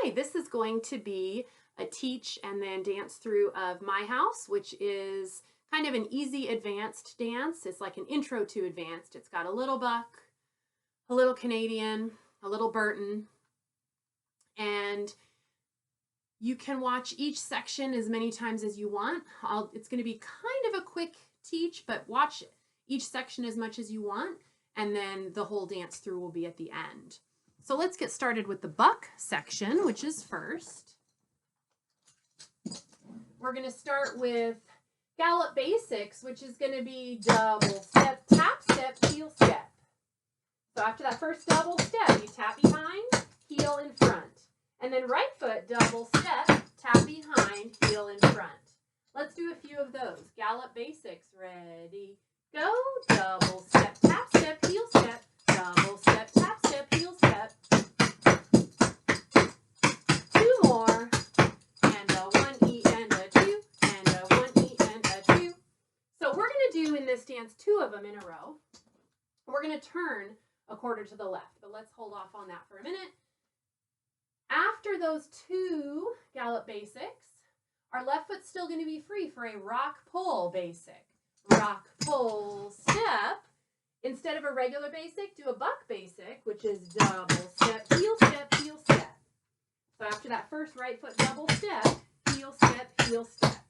Okay, this is going to be a teach and then dance through of My House, which is kind of an easy advanced dance. It's like an intro to advanced. It's got a little buck, a little Canadian, a little Burton, and you can watch each section as many times as you want. It's going to be kind of a quick teach, but watch each section as much as you want, and then the whole dance through will be at the end. So let's get started with the buck section, which is first. We're going to start with gallop basics, which is going to be double step, tap step, heel step. So after that first double step, you tap behind, heel in front. And then right foot, double step, tap behind, heel in front. Let's do a few of those. Gallop basics, ready, go. Double step, tap step, heel step. Double step, tap step, heel step. Two more. And a 1E and a 2. And a 1E and a 2. So we're going to do in this dance 2 of them in a row. We're going to turn a quarter to the left, but let's hold off on that for a minute. After those 2 gallop basics, our left foot's still going to be free for a rock pull basic. Rock pull step. Instead of a regular basic, do a buck basic, which is double step, heel step, heel step. So after that first right foot double step, heel step, heel step.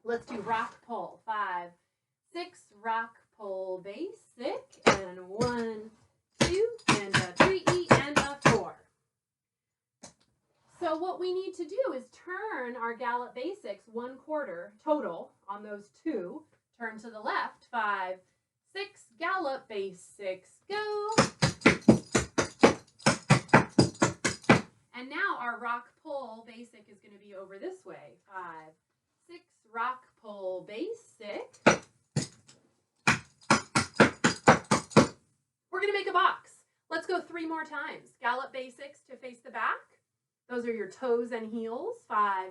Let's do rock pull. 5, 6, rock pull basic, and 1, 2, and a 3E and a 4. So what we need to do is turn our gallop basics 1 quarter total on those 2. Turn to the left, 5, 6, gallop basics, go. And now our rock pull basic is going to be over this way. 5, 6, rock pull basic. We're going to make a box. Let's go 3 more times. Gallop basics to face the back. Those are your toes and heels. 5,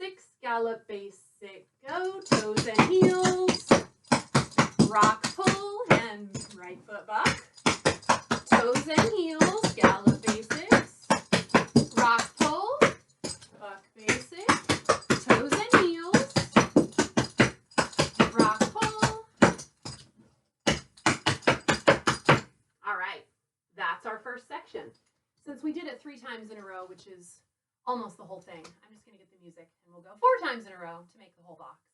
6, gallop basic, go. Toes and heels. Rock pull and right foot buck. Toes and heels, gallop basics. Rock pull, buck basic. Toes and heels. Rock pull. All right, that's our first section. Since we did it 3 times in a row, which is almost the whole thing, I'm just going to get the music and we'll go 4 times in a row to make the whole box.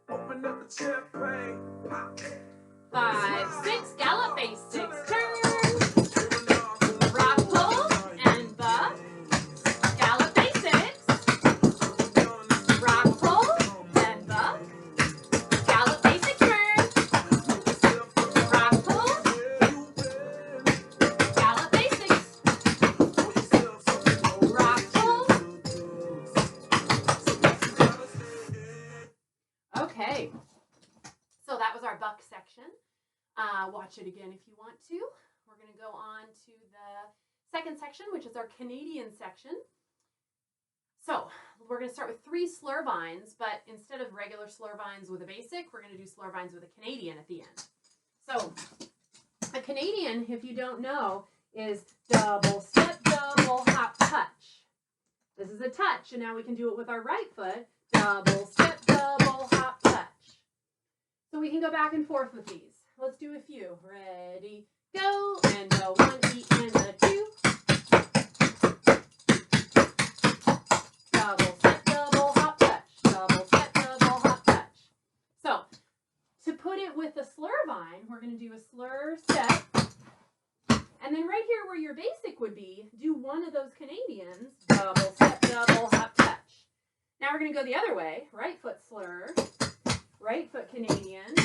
Open up the champagne, pop. 5, 6, gallop basics, turn. Rock pull and buck. Gallop basics. Rock pull and buck. Gallop basic turn. Rock pull. Gallop basics. Rock pull. Okay, so that was our buck section. Watch it again if you want to. We're going to go on to the second section, which is our Canadian section. So we're going to start with 3 slur vines, but instead of regular slur vines with a basic, we're going to do slur vines with a Canadian at the end. So a Canadian, if you don't know, is double step, double hop, touch. This is a touch, and now we can do it with our right foot. Double step, double hop, touch. So we can go back and forth with these. Let's do a few. Ready, go, and a 1E and a 2. Double step, double hop, touch. Double step, double hop, touch. So to put it with a slur vine, we're going to do a slur step. And then right here where your basic would be, do one of those Canadians. Double step, double hop, touch. Now we're going to go the other way. Right foot slur, right foot Canadian.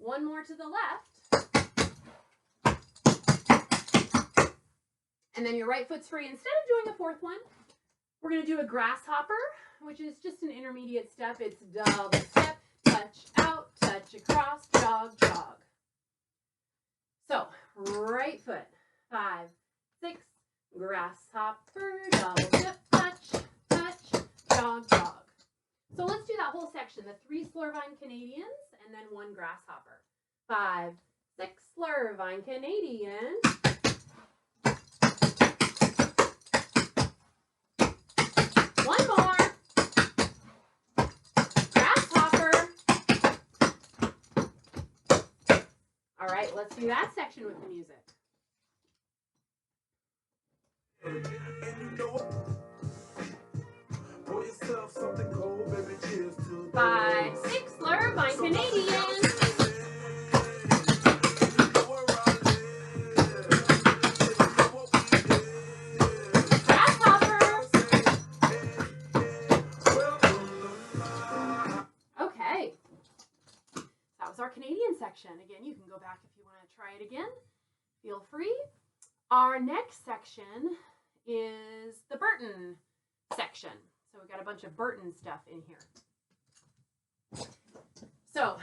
1 more to the left. And then your right foot's free. Instead of doing a 4th one, we're going to do a grasshopper, which is just an intermediate step. It's double step, touch out, touch across, jog, jog. So right foot, 5, 6, grasshopper, double step, touch, touch, jog, jog. So let's do that whole section. The 3 slurvine Canadians and then 1 grasshopper. 5, 6 slurvine Canadian. One more. Grasshopper. All right, let's do that section with the music. And you know what? Pour yourself something cold, baby. Cheers to 5, 6 slurvine Canadian. Okay, that was our Canadian section. Again, you can go back if you want to try it again. Feel free. Our next section is the Burton section. So we've got a bunch of Burton stuff in here. So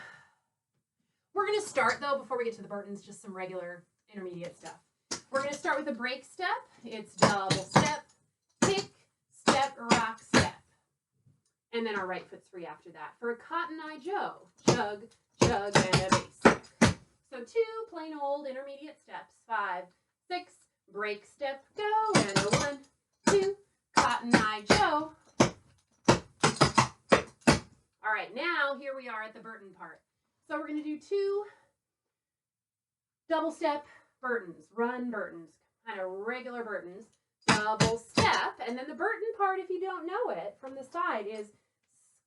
we're going to start, though, before we get to the Burtons, just some regular intermediate stuff. We're going to start with a break step. It's double step, pick, step, rock, step. And then our right foot 3 after that. For a Cotton Eye Joe, chug, chug, and a basic. So 2 plain old intermediate steps. 5, 6, break step, go, and a 1, 2, Cotton Eye Joe. All right, now here we are at the Burton part. So we're going to do 2 double step Burtons, run Burtons, kind of regular Burtons, double step, and then the Burton part, if you don't know it, from the side is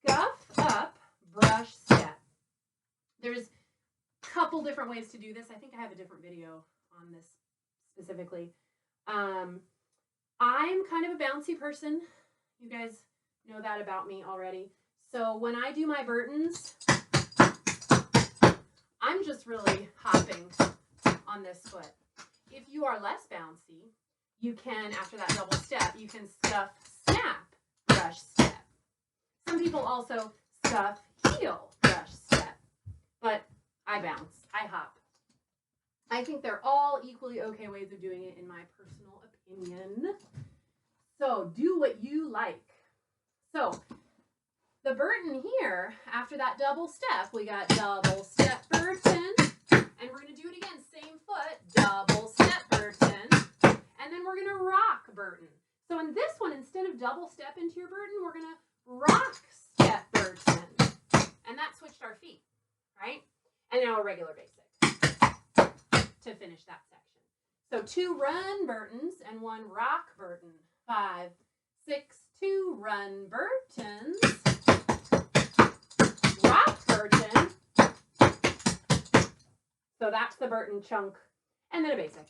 scuff up, brush step. There's a couple different ways to do this. I think I have a different video on this specifically. I'm kind of a bouncy person. You guys know that about me already. So when I do my Burtons, I'm just really hopping on this foot. If you are less bouncy, you can, after that double step, you can scuff, snap, brush step. Some people also scuff, heel, brush step. But I bounce, I hop. I think they're all equally okay ways of doing it in my personal opinion. So do what you like. So the Burton here, after that double step, we got double step Burton. And we're going to do it again, same foot, double step Burton. And then we're going to rock Burton. So in this one, instead of double step into your Burton, we're going to rock step Burton. And that switched our feet, right? And now a regular basic to finish that section. So 2 run Burtons and 1 rock Burton. 5, 6, 2 run Burtons. Rock Burton. So that's the Burton chunk. And then a basic.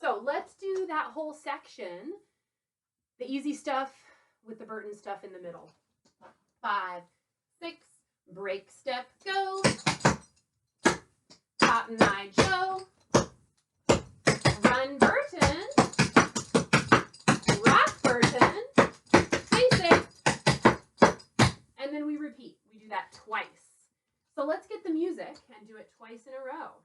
So let's do that whole section. The easy stuff with the Burton stuff in the middle. 5, 6, break step, go. Cotton Eye Joe. Run Burton. Rock Burton. Basic. And then we repeat. We do that twice. So let's get the music and do it twice in a row.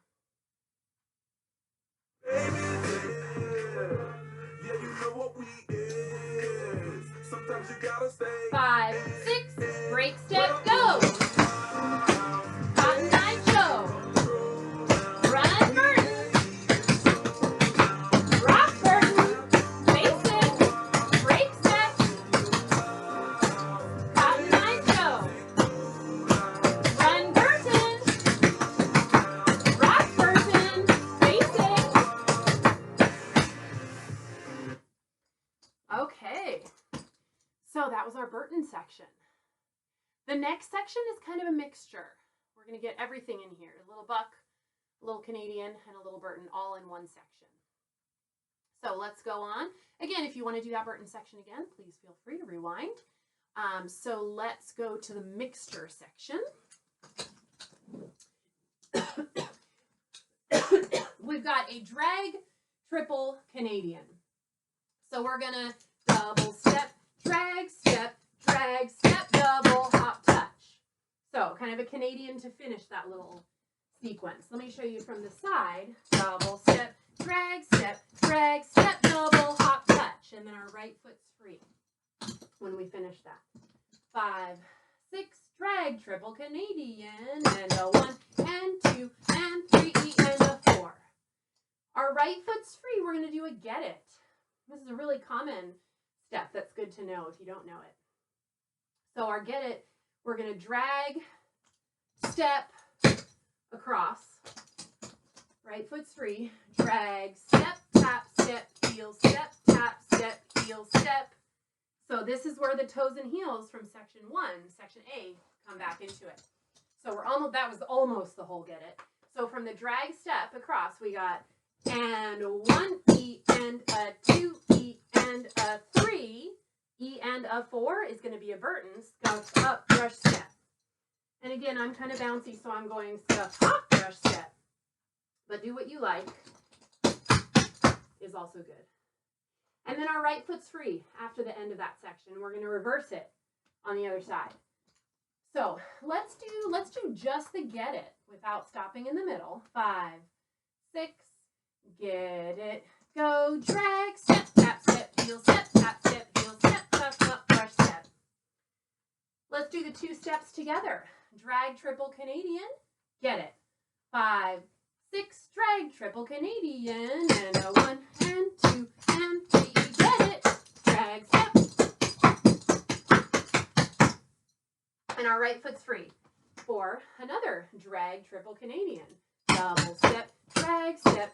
Yeah, you know what we is. Sometimes you gotta stay. 5, 6, break step, go. Cotton Eye Joe. Run Burton. Rock Burton. Basic. Break step. Cotton Eye Joe. Run Burton. Rock Burton. Basic. Okay. So that was our Burton section. The next section is kind of a mixture. We're going to get everything in here. A little buck, a little Canadian, and a little Burton all in one section. So let's go on. Again, if you want to do that Burton section again, please feel free to rewind. So let's go to the mixture section. We've got a drag triple Canadian. So we're going to double step, drag, step, double, hop, touch. So kind of a Canadian to finish that little sequence. Let me show you from the side. Double step, drag, step, double, hop, touch. And then our right foot's free when we finish that. 5, 6, drag, triple Canadian, and a 1, and 2, and 3, and a 4. Our right foot's free. We're going to do a get it. This is a really common step that's good to know if you don't know it. So our get it, we're going to drag, step, across. Right foot's free. Drag, step, tap, step, heel, step, tap, step, heel, step. So this is where the toes and heels from section 1, section A, come back into it. So we're almost, that was almost the whole get it. So from the drag step across, we got and 1 E and a 2 E and a 3 E and a 4 is going to be a Burton scuff up brush step. And again, I'm kind of bouncy, so I'm going scuff up brush step. But do what you like is also good. And then our right foot's free after the end of that section. We're going to reverse it on the other side. So let's do just the get it without stopping in the middle. 5, 6, get it, go, drag, step, tap, step, heel, step, tap, step, heel, step, tuck, up, brush, step. Let's do the 2 steps together. Drag, triple Canadian, get it. 5, 6, drag, triple Canadian, and a 1, and 2, and 3, get it, drag, step. And our right foot's free for another drag, triple Canadian. Double step, drag, step,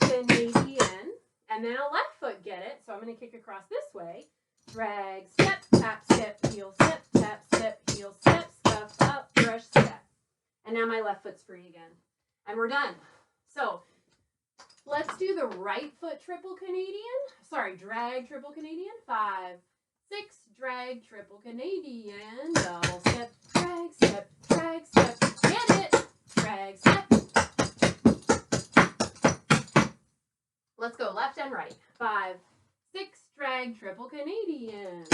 Canadian. And then a left foot get it. So I'm going to kick across this way. Drag, step, tap, step, heel, step, tap, step, heel, step, scuff, up, brush, step. And now my left foot's free again. And we're done. So let's do the right foot triple Canadian. Sorry, drag, triple Canadian. 5, 6, drag, triple Canadian. Double step, drag, step, get it, drag, step. Let's go left and right. 5, 6, drag, triple Canadian.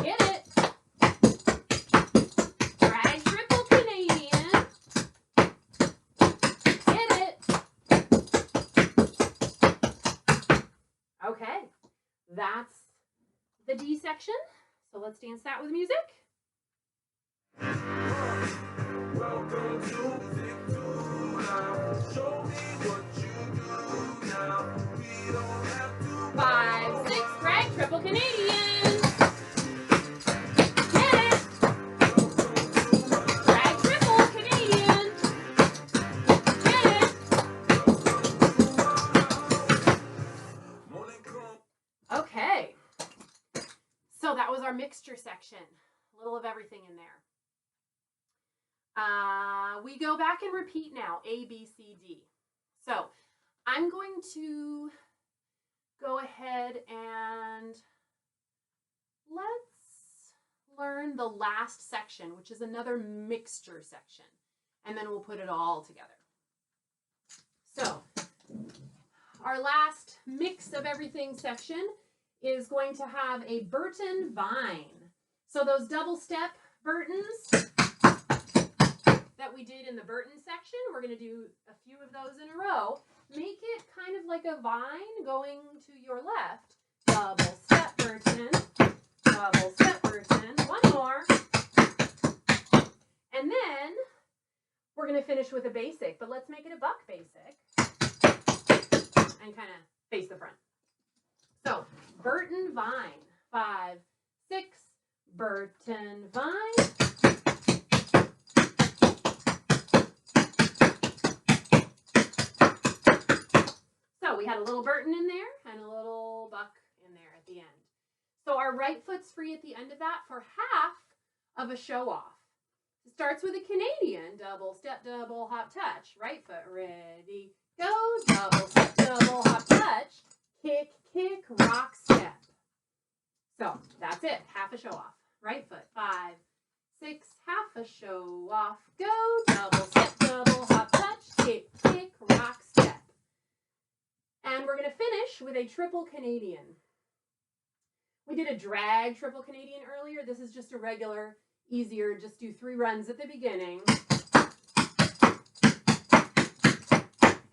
Get it. Drag, triple Canadian. Get it. Okay, that's the D section. So let's dance that with music. Welcome to Victoria. Show me what you do now. We don't have to 5, 6, drag, triple Canadian. Get it. Drag, triple Canadian. Get it. Okay. So that was our mixture section. A little of everything in there. We go back and repeat now, A, B, C, D. So I'm going to go ahead and let's learn the last section, which is another mixture section, and then we'll put it all together. So our last mix of everything section is going to have a Burton vine. So those double step Burtons that we did in the Burton section, we're going to do a few of those in a row. Make it kind of like a vine going to your left. Double step Burton, double step Burton, one more. And then we're going to finish with a basic, but let's make it a buck basic and kind of face the front. So Burton vine, 5, 6, Burton vine. So we had a little Burton in there and a little buck in there at the end. So our right foot's free at the end of that for half of a show off. It starts with a Canadian, double step, double hop touch. Right foot, ready, go, double step, double hop touch. Kick, kick, rock, step. So that's it, half a show off. Right foot, 5, 6, half a show off. Go, double step, double hop touch. Kick, kick, rock, step. And we're going to finish with a triple Canadian. We did a drag triple Canadian earlier. This is just a regular, easier, just do 3 runs at the beginning.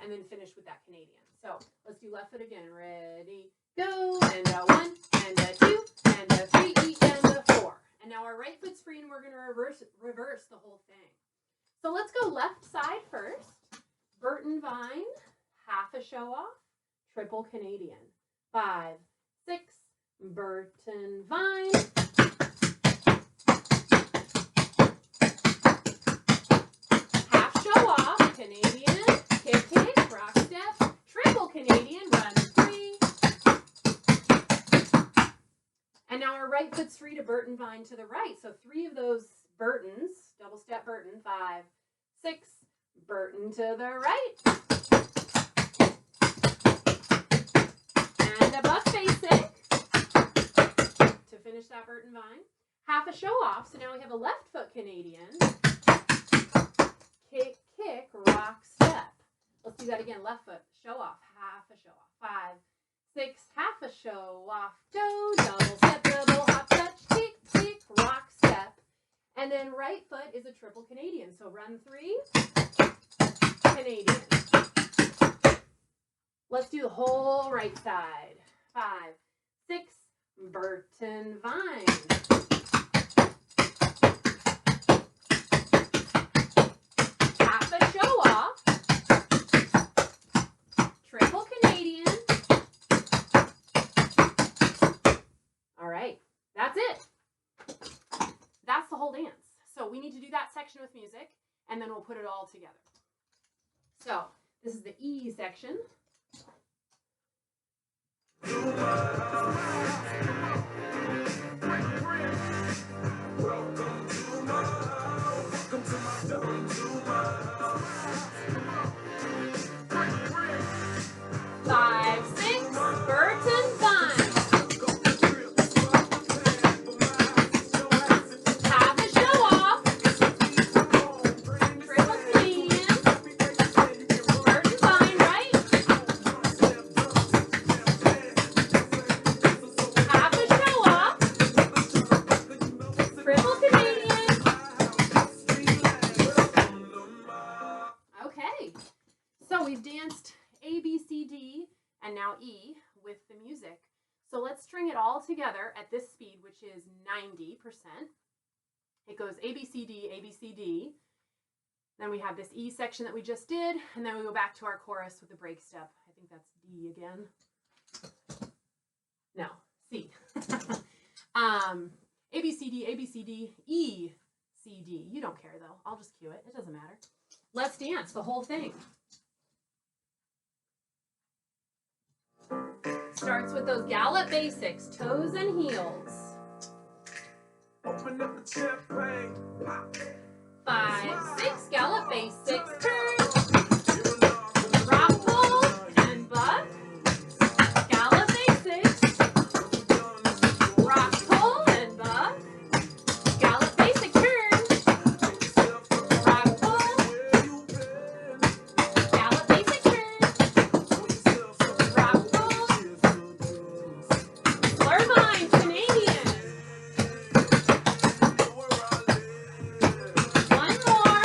And then finish with that Canadian. So let's do left foot again. Ready, go, and a 1, and a 2, and a 3, E, and a 4. And now our right foot's free, and we're going to reverse the whole thing. So let's go left side first. Burton Vine, half a show off, triple Canadian. 5, 6, Burton Vine. Half show off, Canadian, kick, kick, rock step, triple Canadian, run 3. And now our right foot's free to Burton Vine to the right. So 3 of those Burtons, double step Burton, 5, 6, Burton to the right. And a buck basic to finish that Burton Vine. Half a show off, so now we have a left foot Canadian. Kick, kick, rock step. Let's do that again. Left foot, show off, half a show off. 5, 6, half a show off, toe, double step, double hop, touch, kick, kick, rock step. And then right foot is a triple Canadian. So run 3, Canadian. Let's do the whole right side. 5, 6, Burton Vine. Half a show off, triple Canadian. All right, that's it. That's the whole dance. So we need to do that section with music, and then we'll put it all together. So this is the E section. Five, 6, Burton Vine. Half a show off, triple Canadian, Burton Vine, right? Half a show off, triple Canadian. Okay, so we've danced A, B, C, D, and now E with the music. So let's string it all together at this speed, which is 90%. It goes A, B, C, D, A, B, C, D. Then we have this E section that we just did, and then we go back to our chorus with the break step. I think that's D again. No, C. A, B, C, D, A, B, C, D, E, C, D. You don't care, though. I'll just cue it. It doesn't matter. Let's dance the whole thing. Starts with those gallop basics, toes and heels. Open up the champagne, pop. 5, 6, gallop basics, turn. Rock, pull, and buck. Gallop basics. Rock, pull, and buck. Gallop basic, turn. Rock, pull. Gallop basic, turn. Rock, pull. Slur vine, Canadian. One more.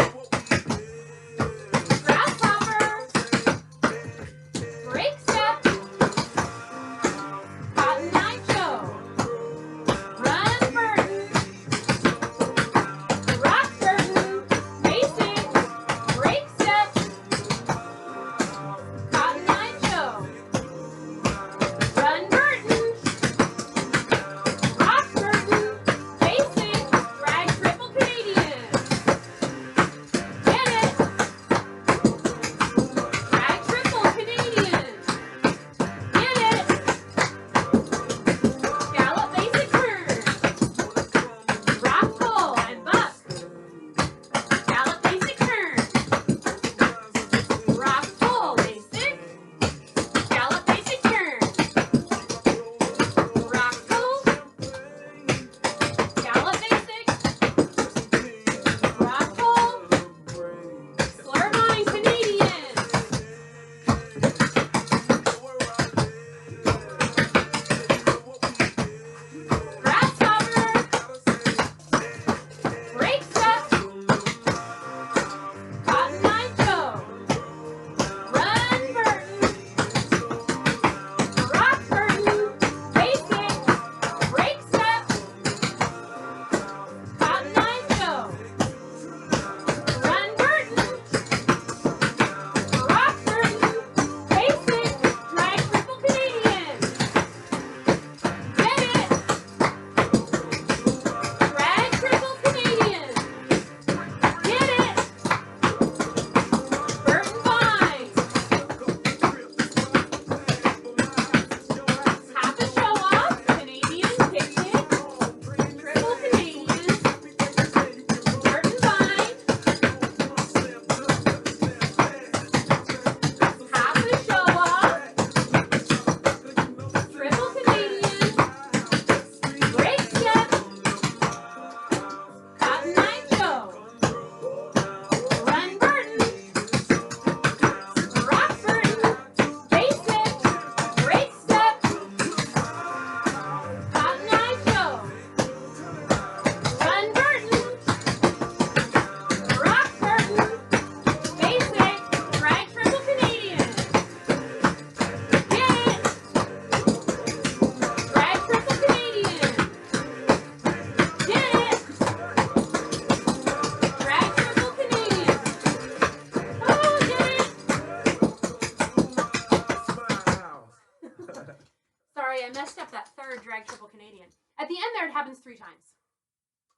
3 times.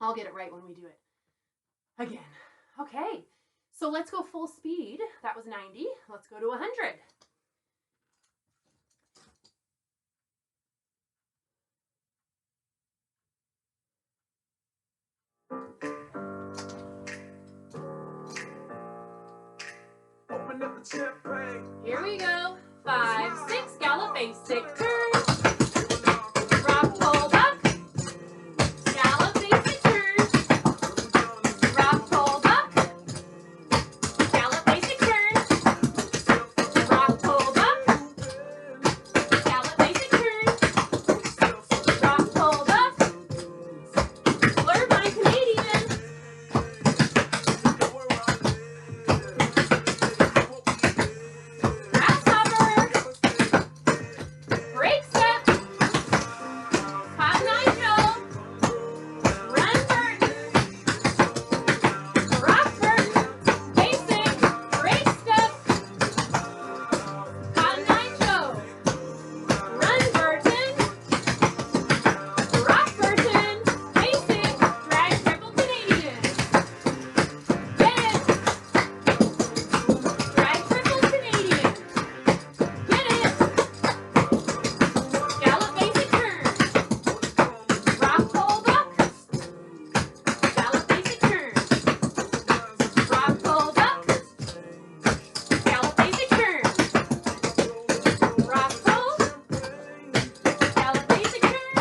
I'll get it right when we do it again. Okay, so let's go full speed. That was 90. Let's go to 100. Open up the champagne. Here we go. 5, 6, gallop basic turn. Rock, pull, buck. Gallop basic turn. Rock, pull, buck. Gallop basic turn. Rock, pull, buck. Gallop basic turn. Rock, pull, buck. Learn my Canadian. Grasshopper. Break step. Hop, nine, show. Run, vert. Rock, vert. Basic. Break step. Hop, nine, show. Run, Burton. Rock, Burton. Basic. Drag, triple Canadian. Get it. Drag, triple Canadian. Get it. Gallop, basic turn. Rock, pull, buck. Gallop, basic turn. Rock, pull, buck. Gallop, basic turn. Rock, pull. Gallop, basic turn.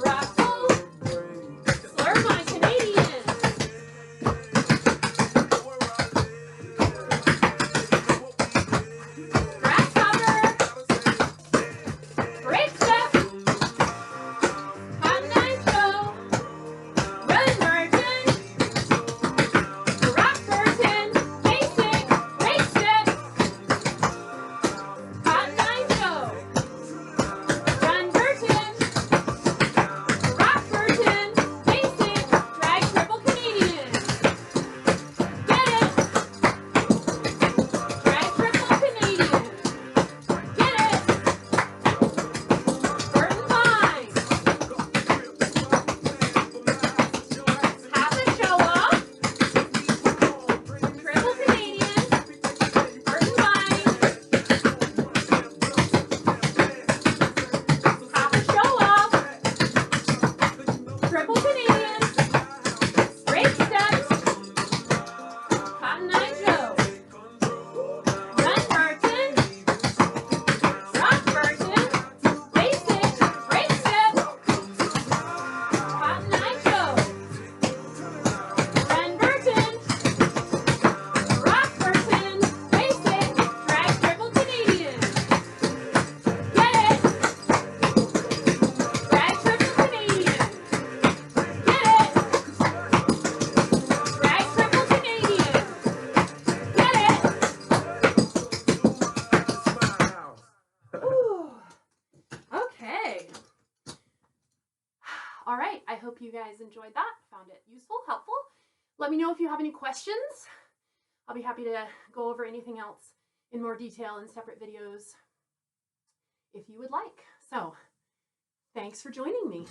Rock, pull. Slur my Canadian. Grasshopper. Break step. Hop, nine, show. Run, Burton. Rock, Burton. Basic. Break step. Hop, nine, show. Run, Burton. Rock, Burton. Basic. Drag, triple Canadian. Get it. Drag, triple Canadian. Get it. Burton fine. Half a show off. Triple Canadian. Burton fine. Half a show off. Triple Canadian. Break steps. Cotton Eye Joe. Run, Burton. Rock, Burton. Basic. Break step. Cotton Eye Joe. Run, Burton. Rock, Burton. Basic. Drag, triple Canadian. Get it. Drag, triple Canadian. Get it. Drag, triple Canadian. Get it. Ooh. Okay. All right. I hope you guys enjoyed that. Found it useful, helpful. Let me know if you have any questions. I'll be happy to go over anything else in more detail in separate videos if you would like. So, thanks for joining me.